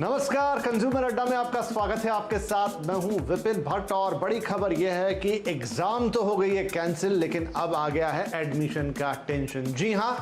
नमस्कार, कंज्यूमर अड्डा में आपका स्वागत है। आपके साथ मैं हूं विपिन भट्ट और बड़ी खबर यह है कि एग्जाम तो हो गई है कैंसिल, लेकिन अब आ गया है एडमिशन का टेंशन। जी हां,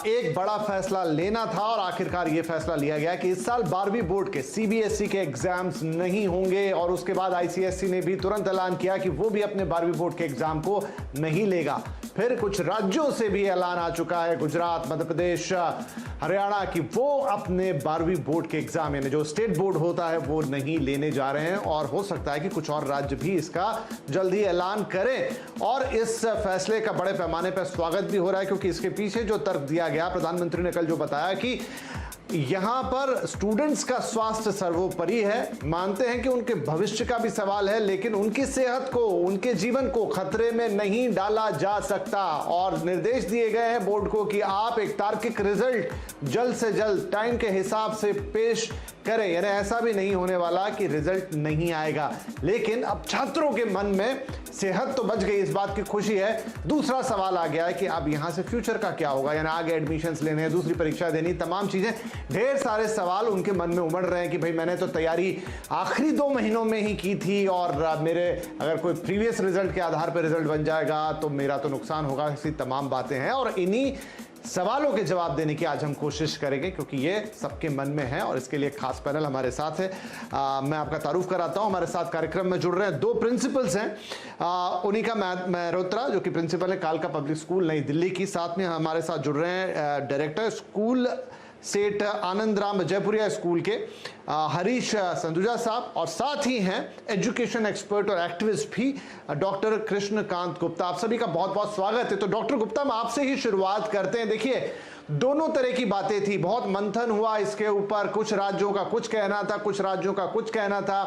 एक बड़ा फैसला लेना था और आखिरकार यह फैसला लिया गया कि इस साल 12वीं बोर्ड के सीबीएसई के एग्जाम्स नहीं होंगे और उसके बाद आईसीएसई ने भी तुरंत ऐलान किया कि वो भी अपने 12वीं बोर्ड के एग्जाम को नहीं लेगा। फिर कुछ राज्यों से भी ऐलान आ चुका है, गुजरात, मध्य प्रदेश, हरियाणा, की वो अपने 12वीं बोर्ड के एग्जाम यानी जो स्टेट बोर्ड होता है वो नहीं लेने जा रहे हैं और हो सकता है कि कुछ और राज्य भी इसका जल्दी ऐलान करें। और इस फैसले का बड़े पैमाने पर स्वागत भी हो रहा है, क्योंकि इसके पीछे जो तर्क दिया गया, प्रधानमंत्री ने कल जो बताया कि यहां पर स्टूडेंट्स का स्वास्थ्य सर्वोपरि है, मानते हैं कि उनके भविष्य का भी सवाल है, लेकिन उनकी सेहत को, उनके जीवन को खतरे में नहीं डाला जा सकता। और निर्देश दिए गए हैं बोर्ड को कि आप एक तार्किक रिजल्ट जल्द से जल्द टाइम के हिसाब से पेश करें, यानी ऐसा भी नहीं होने वाला कि रिजल्ट नहीं आएगा। लेकिन अब छात्रों के मन में सेहत तो बच गई, इस बात की खुशी है। दूसरा सवाल आ गया है कि अब यहां से फ्यूचर का क्या होगा, यानी आगे एडमिशंस लेने, दूसरी परीक्षा देनी, तमाम चीजें, ढेर सारे सवाल उनके मन में उमड़ रहे हैं कि भाई मैंने तो तैयारी आखिरी 2 महीनों में ही की थी और मेरे अगर कोई प्रीवियस रिजल्ट के आधार पर रिजल्ट बन जाएगा तो मेरा तो नुकसान होगा। ऐसी तमाम बातें हैं और इन्हीं सवालों के जवाब देने की आज हम कोशिश करेंगे, क्योंकि ये सबके मन में है और इसके लिए खास पैनल हमारे साथ है। मैं आपका तारुफ कराता हूं, हमारे साथ कार्यक्रम में जुड़ रहे हैं 2 प्रिंसिपल्स हैं। उनिका मेहरोत्रा जो कि प्रिंसिपल है कालका पब्लिक स्कूल नई दिल्ली की, साथ में हमारे साथ जुड़ रहे हैं डायरेक्टर स्कूल सेठ आनंद राम जयपुरिया स्कूल के हरीश संदुजा साहब, और साथ ही हैं एजुकेशन एक्सपर्ट और एक्टिविस्ट भी डॉक्टर कृष्णकांत गुप्ता। आप सभी का बहुत बहुत स्वागत है। तो डॉक्टर गुप्ता, हम आपसे ही शुरुआत करते हैं। देखिए, दोनों तरह की बातें थी, बहुत मंथन हुआ इसके ऊपर, कुछ राज्यों का कुछ कहना था, कुछ राज्यों का कुछ कहना था,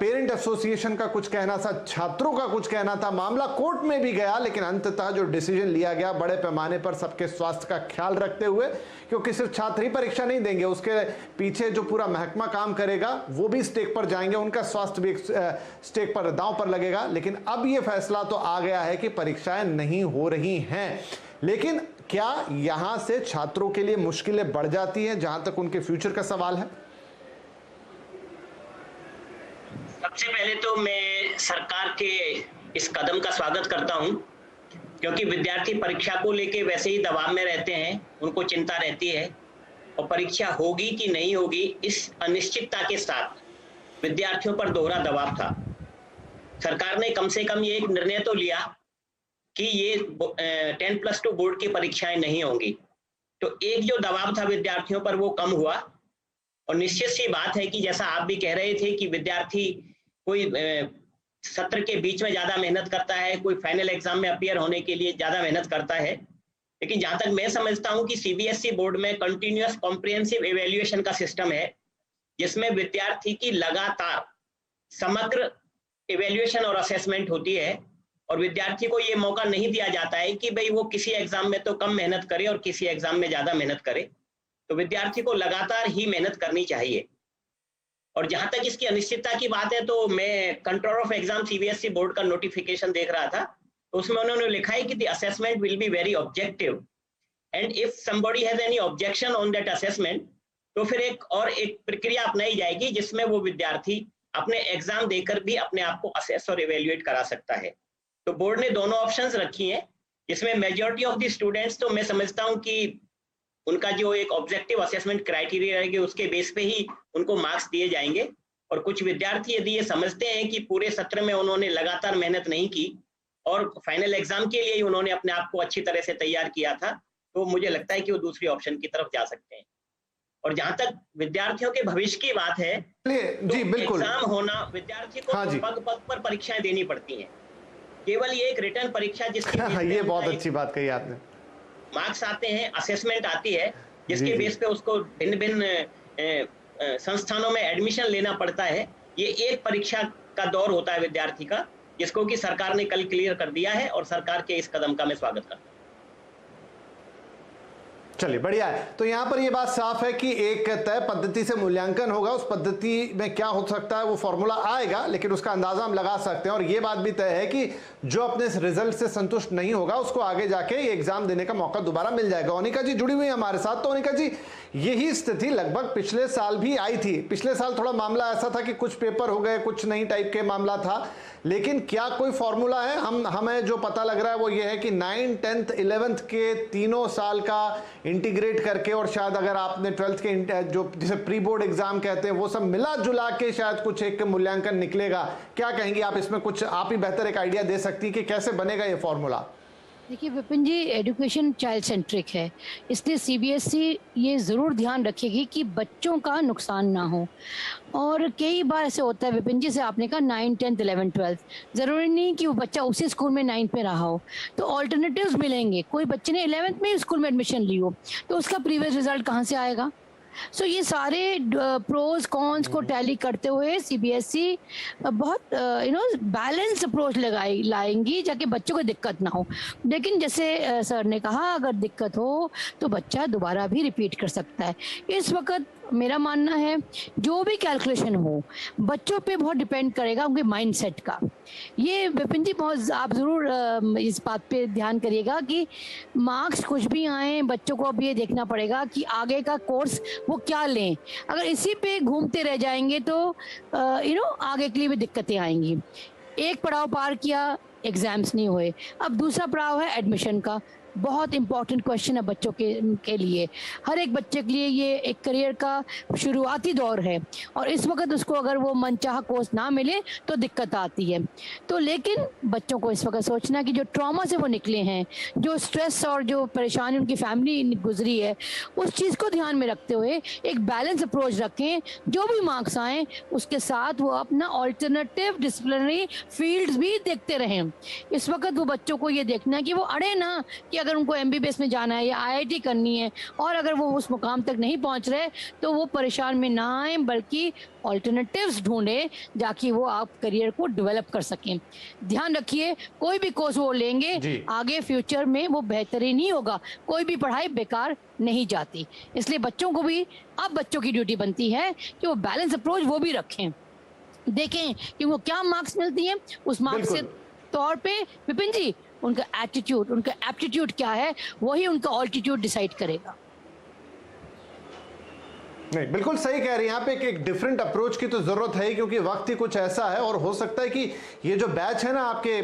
पेरेंट एसोसिएशन का कुछ कहना था, छात्रों का कुछ कहना था, मामला कोर्ट में भी गया, लेकिन अंततः जो डिसीजन लिया गया बड़े पैमाने पर सबके स्वास्थ्य का ख्याल रखते हुए, क्योंकि सिर्फ छात्र ही परीक्षा नहीं देंगे, उसके पीछे जो पूरा महकमा काम करेगा वो भी स्टेक पर जाएंगे, उनका स्वास्थ्य भी स्टेक पर, दांव पर लगेगा। लेकिन अब यह फैसला तो आ गया है कि परीक्षाएं नहीं हो रही हैं, लेकिन क्या यहां से छात्रों के लिए मुश्किलें बढ़ जाती हैं जहां तक उनके फ्यूचर का सवाल है? सबसे पहले तो मैं सरकार के इस कदम का स्वागत करता हूं, क्योंकि विद्यार्थी परीक्षा को लेके वैसे ही दबाव में रहते हैं, उनको चिंता रहती है और परीक्षा होगी कि नहीं होगी इस अनिश्चितता के साथ विद्यार्थियों पर दोहरा दबाव था। सरकार ने कम से कम ये एक निर्णय तो लिया कि ये 10+2 बोर्ड की परीक्षाएं नहीं होंगी, तो एक जो दबाव था विद्यार्थियों पर वो कम हुआ। और निश्चित सी बात है कि जैसा आप भी कह रहे थे कि विद्यार्थी कोई सत्र के बीच में ज्यादा मेहनत करता है, कोई फाइनल एग्जाम में अपीयर होने के लिए ज्यादा मेहनत करता है, लेकिन जहां तक मैं समझता हूं कि सीबीएसई बोर्ड में कंटिन्यूअस कॉम्प्रिहेंसिव एवेल्युएशन का सिस्टम है, जिसमें विद्यार्थी की लगातार समग्र एवेल्युएशन और असेसमेंट होती है और विद्यार्थी को ये मौका नहीं दिया जाता है कि भाई वो किसी एग्जाम में तो कम मेहनत करे और किसी एग्जाम में ज्यादा मेहनत करे। तो विद्यार्थी को लगातार ही मेहनत करनी चाहिए। और जहां तक इसकी अनिश्चितता की बात है, तो मैं controller of exam CBSE board का नोटिफिकेशन देख रहा था, तो उसमें उन्होंने लिखा है कि the assessment will be very objective and if somebody has any objection on that assessment, तो फिर एक प्रक्रिया अपनाई जाएगी जिसमें वो विद्यार्थी अपने एग्जाम देकर भी अपने आप को असेस और इवेल्युएट करा सकता है। तो बोर्ड ने दोनों ऑप्शंस रखी हैं, जिसमें मेजॉरिटी ऑफ द स्टूडेंट्स, तो मैं समझता हूं कि उनका जो एक ऑब्जेक्टिव असेसमेंट क्राइटेरिया रहेगी उसके बेस पे ही उनको मार्क्स दिए जाएंगे। और कुछ विद्यार्थी यदि ये समझते हैं कि पूरे सत्र में उन्होंने लगातार मेहनत नहीं की और फाइनल एग्जाम के लिए ही उन्होंने अपने आप को अच्छी तरह से तैयार किया था, तो मुझे लगता है कि वो दूसरी ऑप्शन की तरफ जा सकते हैं। और जहां तक विद्यार्थियों के भविष्य की बात है, जी बिल्कुल, एग्जाम होना, विद्यार्थी को पग पग पर परीक्षाएं देनी पड़ती हैं, केवल ये एक रिटर्न परीक्षा जिसकी ये बहुत अच्छी बात कही आपने, मार्क्स आते हैं, असेसमेंट आती है, जिसके बेस पे उसको भिन्न भिन्न संस्थानों में एडमिशन लेना पड़ता है। ये एक परीक्षा का दौर होता है विद्यार्थी का, जिसको कि सरकार ने कल क्लियर कर दिया है और सरकार के इस कदम का मैं स्वागत करता हूं। चलिए बढ़िया है। तो यहाँ पर ये बात साफ है कि एक तय पद्धति से मूल्यांकन होगा, उस पद्धति में क्या हो सकता है वो फॉर्मूला आएगा, लेकिन उसका अंदाजा हम लगा सकते हैं। और ये बात भी तय है कि जो अपने रिजल्ट से संतुष्ट नहीं होगा उसको आगे जाके ये एग्जाम देने का मौका दोबारा मिल जाएगा। ओनिका जी जुड़ी हुई है हमारे साथ। तो ओनिका जी, यही स्थिति लगभग पिछले साल भी आई थी। पिछले साल थोड़ा मामला ऐसा था कि कुछ पेपर हो गए, कुछ नई टाइप के मामला था, लेकिन क्या कोई फॉर्मूला है? हमें जो पता लग रहा है वो ये है कि 9th 10th 11th के तीनों साल का इंटीग्रेट करके, और शायद अगर आपने 12th के जो जिसे प्री बोर्ड एग्जाम कहते हैं वो सब मिला जुला के शायद कुछ एक मूल्यांकन निकलेगा। क्या कहेंगे आप इसमें? कुछ आप ही बेहतर एक आइडिया दे सकती है कि कैसे बनेगा ये फॉर्मूला। देखिए विपिन जी, एजुकेशन चाइल्ड सेंट्रिक है, इसलिए सीबीएसई ये ज़रूर ध्यान रखेगी कि बच्चों का नुकसान ना हो। और कई बार ऐसे होता है विपिन जी, से आपने कहा 9th 10th 11th 12th, ज़रूरी नहीं कि वो बच्चा उसी स्कूल में 9th में रहा हो, तो ऑल्टरनेटिव्स मिलेंगे। कोई बच्चे ने 11th में स्कूल में एडमिशन ली हो, तो उसका प्रीवियस रिजल्ट कहाँ से आएगा? सो ये सारे प्रोज कॉन्स को टैली करते हुए सीबीएसई बहुत बैलेंस अप्रोच लाएंगी, जाके बच्चों को दिक्कत ना हो। लेकिन जैसे सर ने कहा, अगर दिक्कत हो तो बच्चा दोबारा भी रिपीट कर सकता है। इस वक्त मेरा मानना है जो भी कैलकुलेशन हो बच्चों पे बहुत डिपेंड करेगा, उनके माइंडसेट का। ये विपिन जी बहुत आप ज़रूर इस बात पे ध्यान करिएगा कि मार्क्स कुछ भी आए, बच्चों को अब ये देखना पड़ेगा कि आगे का कोर्स वो क्या लें। अगर इसी पे घूमते रह जाएंगे तो आगे के लिए भी दिक्कतें आएंगी। एक पड़ाव पार किया, एग्जाम्स नहीं हुए, अब दूसरा पड़ाव है एडमिशन का। बहुत इंपॉर्टेंट क्वेश्चन है बच्चों के लिए। हर एक बच्चे के लिए ये एक करियर का शुरुआती दौर है, और इस वक्त उसको अगर वो मनचाहा कोर्स ना मिले तो दिक्कत आती है। तो लेकिन बच्चों को इस वक्त सोचना कि जो ट्रॉमा से वो निकले हैं, जो स्ट्रेस और जो परेशानी उनकी फैमिली गुजरी है, उस चीज़ को ध्यान में रखते हुए एक बैलेंस अप्रोच रखें। जो भी मार्क्स आए उसके साथ वो अपना ऑल्टरनेटिव डिसिप्लिनरी फील्ड्स भी देखते रहें। इस वक्त वो बच्चों को ये देखना है कि वो अड़े ना कि अगर उनको एमबीबीएस में जाना है या आईआईटी करनी है, और अगर वो उस मुकाम तक नहीं पहुंच रहे तो वो परेशान में ना आए, बल्कि ऑल्टरनेटिव्स ढूंढे जाके वो आप करियर को डेवलप कर सकें। ध्यान रखिए, कोई भी कोर्स वो लेंगे आगे फ्यूचर में वो बेहतरीन ही होगा, कोई भी पढ़ाई बेकार नहीं जाती। इसलिए बच्चों को भी अब बच्चों की ड्यूटी बनती है कि वो बैलेंस अप्रोच वो भी रखें, देखें कि वो क्या मार्क्स मिलती हैं, उस मार्क्स के तौर पे विपिन जी उनका एटीट्यूड, उनका एप्टीट्यूड क्या है, वही उनका ऑल्टीट्यूड डिसाइड करेगा। नहीं, बिल्कुल सही कह रही हैं आप। एक डिफरेंट अप्रोच की तो जरूरत है, क्योंकि वक्त ही कुछ ऐसा है। और हो सकता है कि ये जो बैच है ना आपके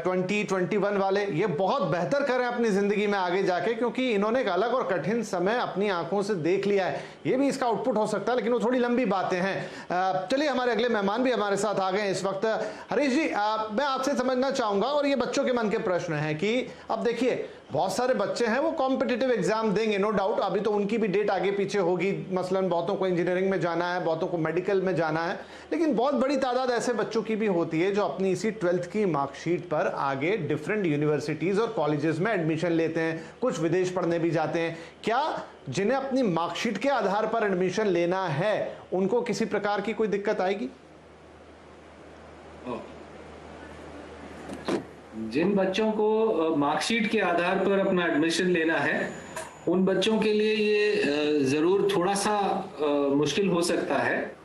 2021 वाले, ये बहुत बेहतर करें अपनी जिंदगी में आगे जाके, क्योंकि इन्होंने एक अलग और कठिन समय अपनी आंखों से देख लिया है। ये भी इसका आउटपुट हो सकता है, लेकिन वो थोड़ी लंबी बातें हैं। चलिए, हमारे अगले मेहमान भी हमारे साथ आ गए हैं इस वक्त। हरीश जी, मैं आपसे समझना चाहूंगा, और ये बच्चों के मन के प्रश्न है कि अब देखिए बहुत सारे बच्चे हैं वो कॉम्पिटिटिव एग्जाम देंगे, नो डाउट। अभी तो उनकी भी डेट आगे पीछे होगी, मसलन बहुतों को इंजीनियरिंग में जाना है, बहुतों को मेडिकल में जाना है, लेकिन बहुत बड़ी तादाद ऐसे बच्चों की भी होती है जो अपनी इसी 12th की मार्कशीट पर आगे डिफरेंट यूनिवर्सिटीज और कॉलेजेस में एडमिशन लेते हैं, कुछ विदेश पढ़ने भी जाते हैं। क्या जिन्हें अपनी मार्कशीट के आधार पर एडमिशन लेना है उनको किसी प्रकार की कोई दिक्कत आएगी? जिन बच्चों को मार्कशीट के आधार पर अपना एडमिशन लेना है, उन बच्चों के लिए ये जरूर थोड़ा सा मुश्किल हो सकता है,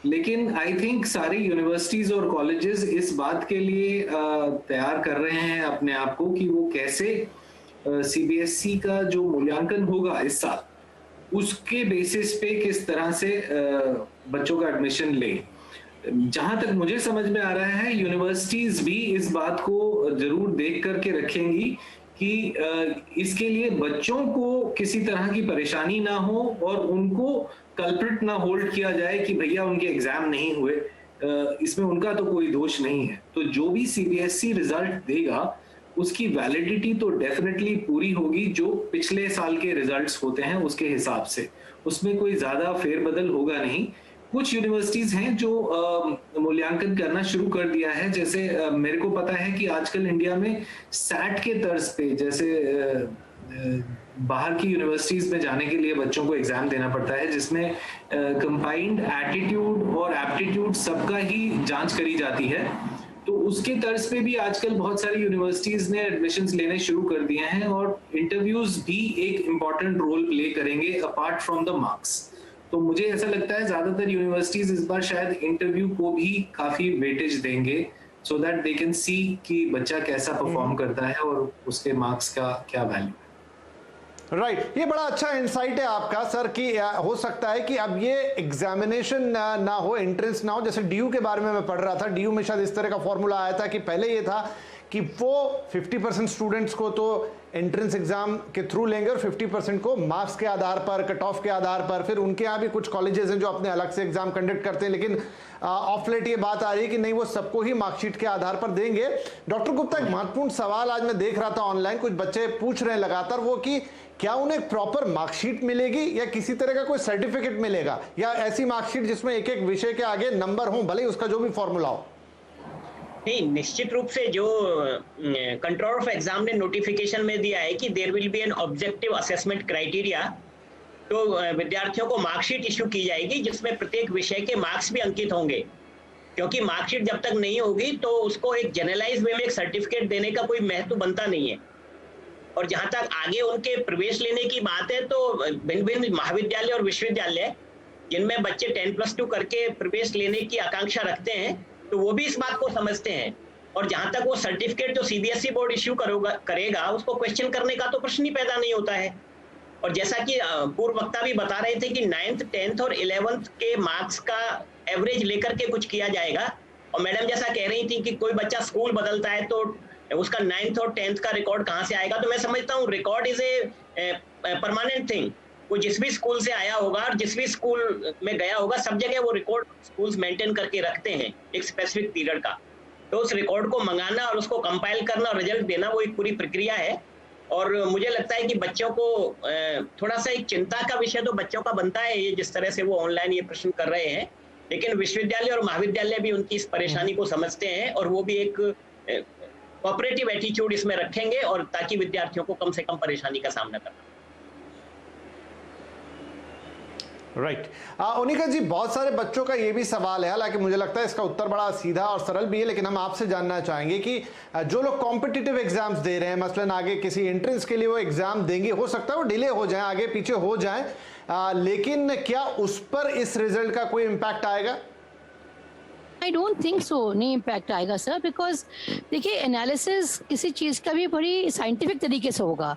लेकिन आई थिंक सारी यूनिवर्सिटीज और कॉलेजेस इस बात के लिए तैयार कर रहे हैं अपने आप को कि वो कैसे सीबीएसई का जो मूल्यांकन होगा इस साल, उसके बेसिस पे किस तरह से बच्चों का एडमिशन ले। जहां तक मुझे समझ में आ रहा है, यूनिवर्सिटीज भी इस बात को जरूर देख करके रखेंगी कि इसके लिए बच्चों को किसी तरह की परेशानी ना हो और उनको कल्प्रिट ना होल्ड किया जाए कि भैया उनके एग्जाम नहीं हुए, इसमें उनका तो कोई दोष नहीं है। तो जो भी सीबीएसई रिजल्ट देगा उसकी वैलिडिटी तो डेफिनेटली पूरी होगी, जो पिछले साल के रिजल्ट्स होते हैं उसके हिसाब से, उसमें कोई ज्यादा फेरबदल होगा नहीं। कुछ यूनिवर्सिटीज हैं जो मूल्यांकन करना शुरू कर दिया है, जैसे मेरे को पता है कि आजकल इंडिया में सैट के तर्ज पे, जैसे बाहर की यूनिवर्सिटीज में जाने के लिए बच्चों को एग्जाम देना पड़ता है, जिसमें कंबाइंड एटीट्यूड और एप्टीट्यूड सबका ही जांच करी जाती है। तो उसके तर्ज पे भी आजकल बहुत सारी यूनिवर्सिटीज ने एडमिशंस लेने शुरू कर दिए हैं और इंटरव्यूज भी एक इम्पॉर्टेंट रोल प्ले करेंगे अपार्ट फ्रॉम द मार्क्स। तो मुझे ऐसा लगता है ज्यादातर यूनिवर्सिटीज इस बार शायद इंटरव्यू को भी काफी वेटेज देंगे, so that they can see कि बच्चा कैसा परफॉर्म करता है और उसके मार्क्स का क्या वैल्यू। राइट, ये बड़ा अच्छा इंसाइट है आपका सर कि हो सकता है कि अब ये एग्जामिनेशन ना हो, एंट्रेंस ना हो। जैसे डीयू के बारे में मैं पढ़ रहा था, डीयू में शायद इस तरह का फॉर्मूला आया था कि पहले ये था कि वो 50% स्टूडेंट्स को तो एंट्रेंस एग्जाम के थ्रू लेंगे और 50% को मार्क्स के आधार पर, कट ऑफ के आधार पर। फिर उनके यहाँ भी कुछ कॉलेजेस हैं जो अपने अलग से एग्जाम कंडक्ट करते हैं, लेकिन ऑफ लेट ये बात आ रही है कि नहीं, वो सबको ही मार्कशीट के आधार पर देंगे। डॉक्टर गुप्ता, एक महत्वपूर्ण सवाल आज मैं देख रहा था ऑनलाइन, कुछ बच्चे पूछ रहे हैं लगातार, वो कि क्या उन्हें एक प्रॉपर मार्कशीट मिलेगी या किसी तरह का कोई सर्टिफिकेट मिलेगा, या ऐसी मार्कशीट जिसमें एक एक विषय के आगे नंबर हो, भले उसका जो भी फॉर्मूला हो? नहीं, निश्चित रूप से जो कंट्रोलर ऑफ एग्जाम ने नोटिफिकेशन में दिया है कि there will be an objective assessment criteria, तो विद्यार्थियों को मार्कशीट इशू की जाएगी जिसमें प्रत्येक विषय के मार्क्स भी अंकित होंगे। क्योंकि मार्कशीट जब तक नहीं होगी तो उसको एक जनरलाइज वे में एक सर्टिफिकेट देने का कोई महत्व बनता नहीं है। और जहां तक आगे उनके प्रवेश लेने की बात है, तो भिन्न भिन्न महाविद्यालय और विश्वविद्यालय जिनमें बच्चे 10+2 करके प्रवेश लेने की आकांक्षा रखते हैं, तो वो भी इस बात को समझते हैं। और जहां तक वो सर्टिफिकेट जो सीबीएसई बोर्ड इश्यू करेगा उसको क्वेश्चन करने का तो प्रश्न ही पैदा नहीं होता है। और जैसा कि पूर्व वक्ता भी बता रहे थे कि 9th, 10th और 11th के मार्क्स का एवरेज लेकर के कुछ किया जाएगा। और मैडम जैसा कह रही थी कि कोई बच्चा स्कूल बदलता है तो उसका 9th और 10th का रिकॉर्ड कहाँ से आएगा, तो मैं समझता हूँ record is a permanent thing. वो जिस भी स्कूल से आया होगा और जिस भी स्कूल में गया होगा, सब जगह वो रिकॉर्ड स्कूल्स मेंटेन करके रखते हैं एक स्पेसिफिक पीरियड का। तो उस रिकॉर्ड को मंगाना और उसको कंपाइल करना और रिजल्ट देना, वो एक पूरी प्रक्रिया है। और मुझे लगता है कि बच्चों को थोड़ा सा एक चिंता का विषय तो बच्चों का बनता है, ये जिस तरह से वो ऑनलाइन ये प्रश्न कर रहे हैं, लेकिन विश्वविद्यालय और महाविद्यालय भी उनकी इस परेशानी को समझते हैं और वो भी एक कोऑपरेटिव एटीट्यूड इसमें रखेंगे, और ताकि विद्यार्थियों को कम से कम परेशानी का सामना करना। राइट ओनिका जी, बहुत सारे बच्चों का ये भी सवाल है, हालांकि मुझे लगता है इसका उत्तर बड़ा सीधा और सरल भी है, लेकिन हम आपसे जानना चाहेंगे कि जो लोग कॉम्पिटिटिव एग्जाम्स दे रहे हैं, मसलन आगे किसी एंट्रेंस के लिए वो एग्जाम देंगे, हो सकता है वो डिले हो जाए, आगे पीछे हो जाए, लेकिन क्या उस पर इस रिजल्ट का कोई इम्पैक्ट आएगा? आई डोंट थिंक सो, नहीं इम्पैक्ट आएगा सर, बिकॉज देखिए एनालिसिस किसी चीज़ का भी बड़ी साइंटिफिक तरीके से होगा।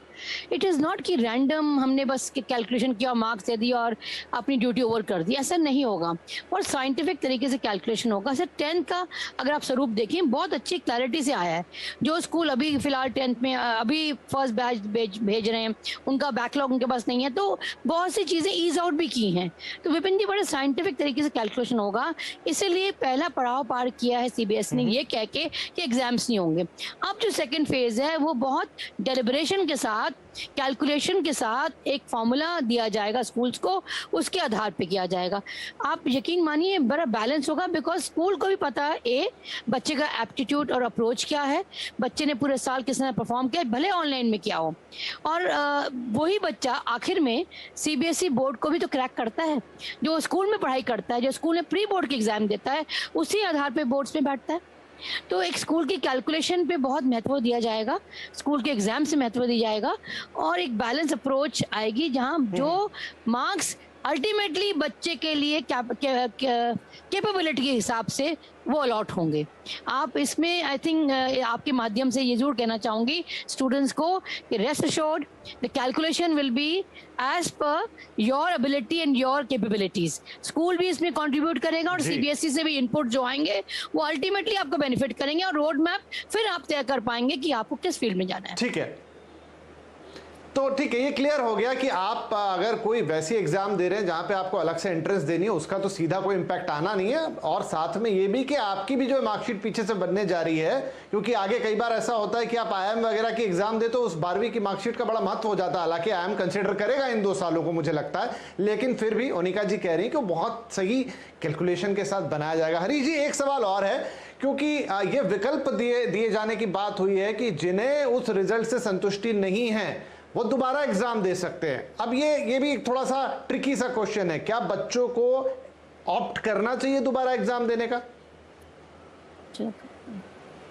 इट इज़ नॉट कि रैंडम हमने बस कैलकुलेशन किया, मार्क्स दे दिया और अपनी ड्यूटी ओवर कर दी, ऐसा नहीं होगा। और साइंटिफिक तरीके से कैलकुलेशन होगा। सर 10th का अगर आप स्वरूप देखें, बहुत अच्छी क्लैरिटी से आया है। जो स्कूल अभी फिलहाल 10th में अभी फर्स्ट बैच भेज रहे हैं, उनका बैकलॉग उनके पास नहीं है, तो बहुत सी चीज़ें ईज आउट भी की हैं। तो विपिन जी, बड़े साइंटिफिक तरीके से कैलकुलेशन होगा, इसीलिए पहला पड़ाव पार किया है सीबीएसई ने ये कह के कि एग्जाम्स नहीं होंगे। अब जो सेकंड फेज है वो बहुत डेलिब्रेशन के साथ, कैलकुलेशन के साथ एक फॉर्मूला दिया जाएगा स्कूल्स को, उसके आधार पे किया जाएगा। आप यकीन मानिए बड़ा बैलेंस होगा, बिकॉज स्कूल को भी पता है बच्चे का एप्टीट्यूड और अप्रोच क्या है, बच्चे ने पूरे साल किस तरह परफॉर्म किया, भले ऑनलाइन में किया हो, और वही बच्चा आखिर में सीबीएसई बोर्ड को भी तो क्रैक करता है। जो स्कूल में पढ़ाई करता है, जो स्कूल में प्री बोर्ड के एग्जाम देता है, उसी आधार पे बोर्ड्स में बैठता है। तो एक स्कूल की कैलकुलेशन पे बहुत महत्व दिया जाएगा, स्कूल के एग्जाम से महत्व दिया जाएगा, और एक बैलेंस अप्रोच आएगी जहां जो मार्क्स अल्टीमेटली बच्चे के लिए कैपेबिलिटी के हिसाब से वो अलॉट होंगे। आप इसमें आई थिंक आपके माध्यम से ये जरूर कहना चाहूंगी स्टूडेंट्स को कि rest assured the calculation will be as per your ability and your capabilities. School भी इसमें कंट्रीब्यूट करेगा और सीबीएसई से भी इनपुट जो आएंगे वो अल्टीमेटली आपको बेनिफिट करेंगे, और रोड मैप फिर आप तय कर पाएंगे कि आपको किस फील्ड में जाना है। ठीक है, तो ठीक है, ये क्लियर हो गया कि आप अगर कोई वैसी एग्जाम दे रहे हैं जहां पे आपको अलग से एंट्रेंस देनी है, उसका तो सीधा कोई इम्पैक्ट आना नहीं है। और साथ में ये भी कि आपकी भी जो मार्कशीट पीछे से बनने जा रही है, क्योंकि आगे कई बार ऐसा होता है कि आप आईएम वगैरह की एग्जाम दे तो उस 12वीं की मार्कशीट का बड़ा महत्व हो जाता है। हालांकि आईएम कंसिडर करेगा इन 2 सालों को, मुझे लगता है, लेकिन फिर भी ओनिका जी कह रही है कि वो बहुत सही कैलकुलेशन के साथ बनाया जाएगा। हरी जी, एक सवाल और है, क्योंकि ये विकल्प दिए जाने की बात हुई है कि जिन्हें उस रिजल्ट से संतुष्टि नहीं है वो दोबारा एग्जाम दे सकते हैं। अब ये भी थोड़ा सा ट्रिकी सा क्वेश्चन है, क्या बच्चों को ऑप्ट करना चाहिए दोबारा एग्जाम देने का?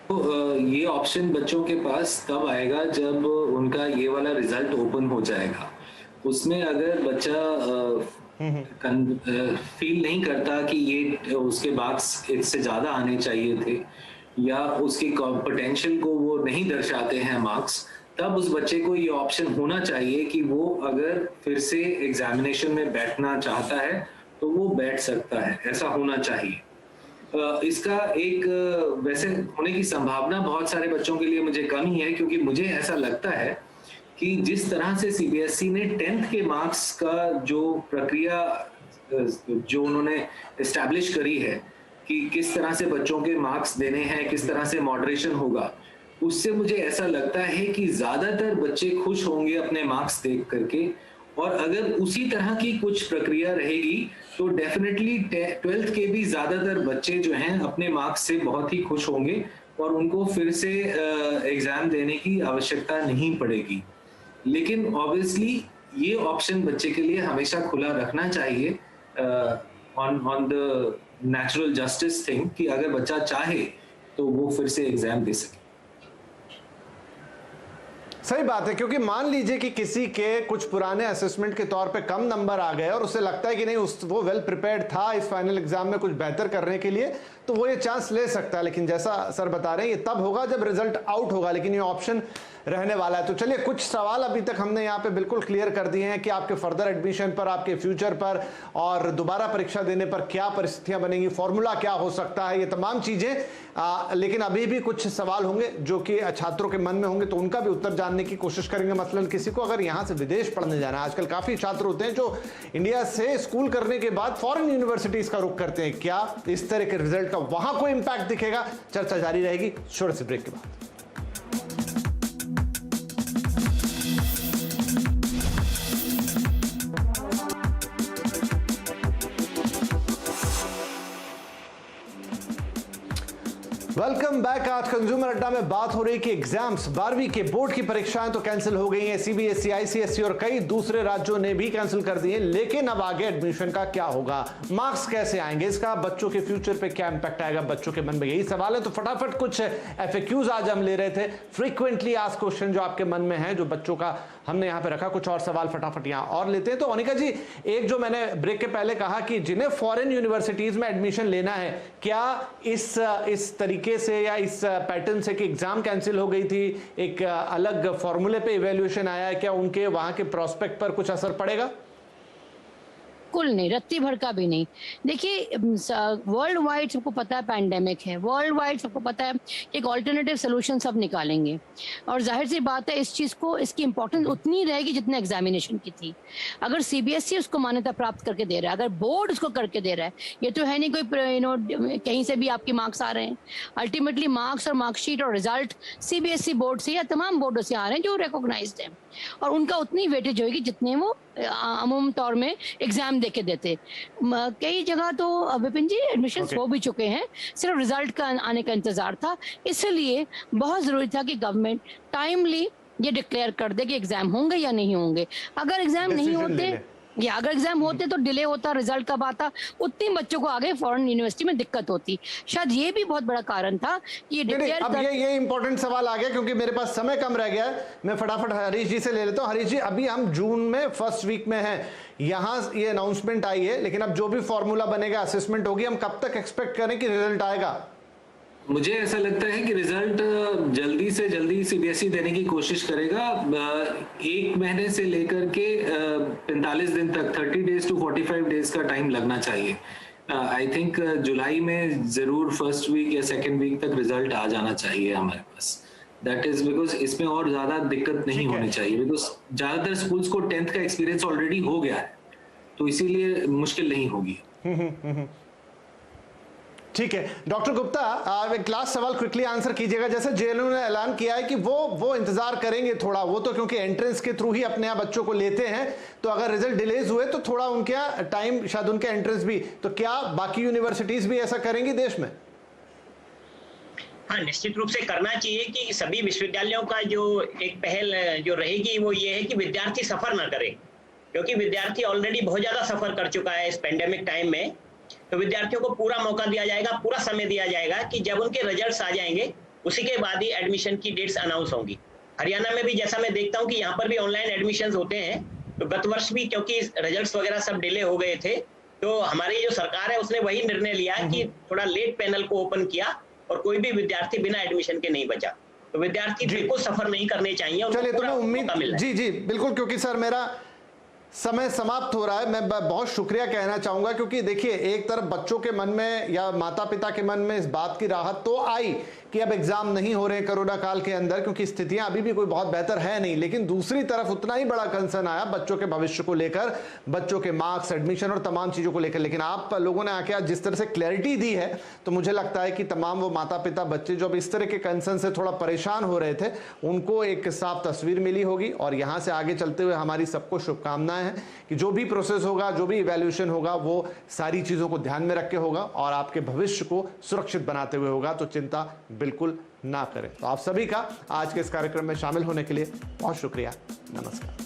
ये ऑप्शन बच्चों के पास तब आएगा जब उनका ये वाला रिजल्ट ओपन हो जाएगा। उसमें अगर बच्चा फील नहीं करता कि ये उसके मार्क्स इससे ज्यादा आने चाहिए थे या उसके पोटेंशियल को वो नहीं दर्शाते हैं मार्क्स, तब उस बच्चे को ये ऑप्शन होना चाहिए कि वो अगर फिर से एग्जामिनेशन में बैठना चाहता है तो वो बैठ सकता है, ऐसा होना चाहिए। इसका एक वैसे होने की संभावना बहुत सारे बच्चों के लिए मुझे कम ही है, क्योंकि मुझे ऐसा लगता है कि जिस तरह से सीबीएसई ने 10th के मार्क्स का जो प्रक्रिया जो उन्होंने एस्टैब्लिश करी है कि किस तरह से बच्चों के मार्क्स देने हैं, किस तरह से मॉडरेशन होगा, उससे मुझे ऐसा लगता है कि ज्यादातर बच्चे खुश होंगे अपने मार्क्स देख करके। और अगर उसी तरह की कुछ प्रक्रिया रहेगी तो डेफिनेटली 12th के भी ज्यादातर बच्चे जो हैं अपने मार्क्स से बहुत ही खुश होंगे और उनको फिर से एग्जाम देने की आवश्यकता नहीं पड़ेगी। लेकिन ऑब्वियसली ये ऑप्शन बच्चे के लिए हमेशा खुला रखना चाहिए on the natural justice thing, कि अगर बच्चा चाहे तो वो फिर से एग्जाम दे सके। सही बात है, क्योंकि मान लीजिए कि किसी के कुछ पुराने असेसमेंट के तौर पे कम नंबर आ गए और उसे लगता है कि नहीं वो वेल प्रिपेयर्ड था इस फाइनल एग्जाम में कुछ बेहतर करने के लिए, तो वो ये चांस ले सकता है। लेकिन जैसा सर बता रहे हैं ये तब होगा जब रिजल्ट आउट होगा, लेकिन ये ऑप्शन रहने वाला है। तो चलिए, कुछ सवाल अभी तक हमने यहाँ पे बिल्कुल क्लियर कर दिए हैं कि आपके फर्दर एडमिशन पर, आपके फ्यूचर पर और दोबारा परीक्षा देने पर क्या परिस्थितियां बनेंगी, फॉर्मूला क्या हो सकता है, ये तमाम चीजें। लेकिन अभी भी कुछ सवाल होंगे जो कि छात्रों के मन में होंगे, तो उनका भी उत्तर जानने की कोशिश करेंगे। मसलन किसी को अगर यहाँ से विदेश पढ़ने जाना है, आजकल काफी छात्र होते हैं जो इंडिया से स्कूल करने के बाद फॉरेन यूनिवर्सिटीज का रुख करते हैं, क्या इस तरह के रिजल्ट का वहां कोई इंपैक्ट दिखेगा? चर्चा जारी रहेगी छोटे से ब्रेक के बाद। Welcome back. आज कंज्यूमर अड्डा में बात हो रही कि एग्जाम्स 12वीं के बोर्ड की परीक्षाएं तो कैंसिल हो गई हैं, सीबीएसई, आईसीएसई और कई दूसरे राज्यों ने भी कैंसिल कर दिए। लेकिन अब आगे एडमिशन का क्या होगा, मार्क्स कैसे आएंगे, इसका बच्चों के फ्यूचर पे क्या इंपैक्ट आएगा, बच्चों के मन में यही सवाल है। तो फटाफट कुछ एफएक्यूज आज हम ले रहे थे, फ्रीक्वेंटली आस्क्ड क्वेश्चन जो आपके मन में है, जो बच्चों का हमने यहाँ पे रखा। कुछ और सवाल फटाफट यहाँ और लेते हैं। तो अनिका जी, एक जो मैंने ब्रेक के पहले कहा कि जिन्हें फॉरेन यूनिवर्सिटीज में एडमिशन लेना है, क्या इस तरीके से या इस पैटर्न से कि एग्जाम कैंसिल हो गई थी, एक अलग फॉर्मूले पे इवैल्यूएशन आया है, क्या उनके वहां के प्रोस्पेक्ट पर कुछ असर पड़ेगा? बिल्कुल नहीं, रत्ती भर का भी नहीं। देखिए, वर्ल्ड वाइड सबको पता है पैंडेमिक है, वर्ल्ड वाइड सबको पता है एक ऑल्टरनेटिव सोल्यूशन सब निकालेंगे, और जाहिर सी बात है इस चीज़ को, इसकी इंपॉर्टेंस उतनी रहेगी जितने एग्जामिनेशन की थी। अगर सीबीएसई उसको मान्यता प्राप्त करके दे रहा है, अगर बोर्ड उसको करके दे रहा है, ये तो है नहीं कोई कहीं से भी आपके मार्क्स आ रहे हैं। अल्टीमेटली मार्क्स और मार्कशीट और रिजल्ट सीबीएसई बोर्ड से या तमाम बोर्डों से आ रहे हैं जो रिकॉग्नाइज्ड है, और उनका उतनी वेटेज होगी जितने वो अमूमन तौर में एग्जाम देके देते। कई जगह तो विपिन जी एडमिशन हो भी चुके हैं, सिर्फ रिजल्ट का आने का इंतजार था। इसलिए बहुत जरूरी था कि गवर्नमेंट टाइमली ये डिक्लेयर कर दे कि एग्जाम होंगे या नहीं होंगे। अगर एग्जाम नहीं होते या अगर एग्जाम होते तो डिले होता, रिजल्ट कब आता, उतनी बच्चों को आगे फॉरेन यूनिवर्सिटी में दिक्कत होती। शायद ये भी बहुत बड़ा कारण था कि ये डिक्लेयर अब ये इंपॉर्टेंट सवाल आ गया, क्योंकि मेरे पास समय कम रह गया है। मैं फटाफट हरीश जी से ले लेता हूँ। हरीश जी, अभी हम जून में फर्स्ट वीक में हैं, यहाँ ये अनाउंसमेंट आई है, लेकिन अब जो भी फॉर्मूला बनेगा, असेसमेंट होगी, हम कब तक एक्सपेक्ट करें कि रिजल्ट आएगा? मुझे ऐसा लगता है कि रिजल्ट जल्दी से जल्दी सीबीएसई देने की कोशिश करेगा। 1 महीने से लेकर के 45 दिन तक, 30 डेज टू 45 डेज का टाइम लगना चाहिए। आई थिंक जुलाई में जरूर फर्स्ट वीक या सेकेंड वीक तक रिजल्ट आ जाना चाहिए हमारे पास। दैट इज बिकॉज इसमें और ज्यादा दिक्कत नहीं होनी चाहिए, बिकॉज ज्यादातर स्कूल्स को 10th का एक्सपीरियंस ऑलरेडी हो गया है, तो इसीलिए मुश्किल नहीं होगी। ठीक है डॉक्टर गुप्ता, एक लास्ट सवाल क्विकली आंसर कीजिएगा। जैसे जेएनयू ने ऐलान किया है कि वो इंतजार करेंगे थोड़ा, वो तो क्योंकि एंट्रेंस के थ्रू ही अपने यहाँ बच्चों को लेते हैं, तो अगर रिजल्ट डिलेज हुए तो थोड़ा उनके यहाँ टाइम, शायद उनके एंट्रेंस भी, तो क्या बाकी यूनिवर्सिटीज भी ऐसा करेंगी देश में? हाँ, निश्चित रूप से करना चाहिए कि सभी विश्वविद्यालयों का जो एक पहल जो रहेगी वो ये है कि विद्यार्थी सफर ना करे, क्योंकि विद्यार्थी ऑलरेडी बहुत ज्यादा सफर कर चुका है इस पेंडेमिक टाइम में। तो विद्यार्थियों को पूरा मौका दिया जाएगा, पूरा समय दिया जाएगा कि जब उनके रिजल्ट्स आ जाएंगे उसी के बाद ही एडमिशन की डेट्स अनाउंस होंगी। हरियाणा में भी जैसा मैं देखता हूँ कि यहाँ पर भी ऑनलाइन एडमिशन होते हैं, तो गत वर्ष भी क्योंकि रिजल्ट्स वगैरह सब डिले हो गए थे, तो हमारी जो सरकार है उसने वही निर्णय लिया कि थोड़ा लेट पैनल को ओपन किया और कोई भी विद्यार्थी बिना एडमिशन के नहीं बचा। तो विद्यार्थी बिल्कुल सफर नहीं करने चाहिए। चलिए, तो मैं उम्मीद जी बिल्कुल, क्योंकि सर मेरा समय समाप्त हो रहा है। मैं बहुत शुक्रिया कहना चाहूंगा, क्योंकि देखिए एक तरफ बच्चों के मन में या माता पिता के मन में इस बात की राहत तो आई कि अब एग्जाम नहीं हो रहे कोरोना काल के अंदर, क्योंकि स्थितियां अभी भी कोई बहुत बेहतर है नहीं, लेकिन दूसरी तरफ उतना ही बड़ा कंसर्न आया बच्चों के भविष्य को लेकर, बच्चों के मार्क्स, एडमिशन और तमाम चीजों को लेकर। लेकिन आप लोगों ने आके आज जिस तरह से क्लैरिटी दी है, तो मुझे लगता है कि तमाम वो माता पिता, बच्चे जो अब इस तरह के कंसर्न से थोड़ा परेशान हो रहे थे, उनको एक साफ तस्वीर मिली होगी। और यहां से आगे चलते हुए हमारी सबको शुभकामनाएं हैं कि जो भी प्रोसेस होगा, जो भी इवैल्यूएशन होगा, वो सारी चीजों को ध्यान में रख के होगा और आपके भविष्य को सुरक्षित बनाते हुए होगा। तो चिंता बिल्कुल ना करें। तो आप सभी का आज के इस कार्यक्रम में शामिल होने के लिए बहुत शुक्रिया। नमस्कार।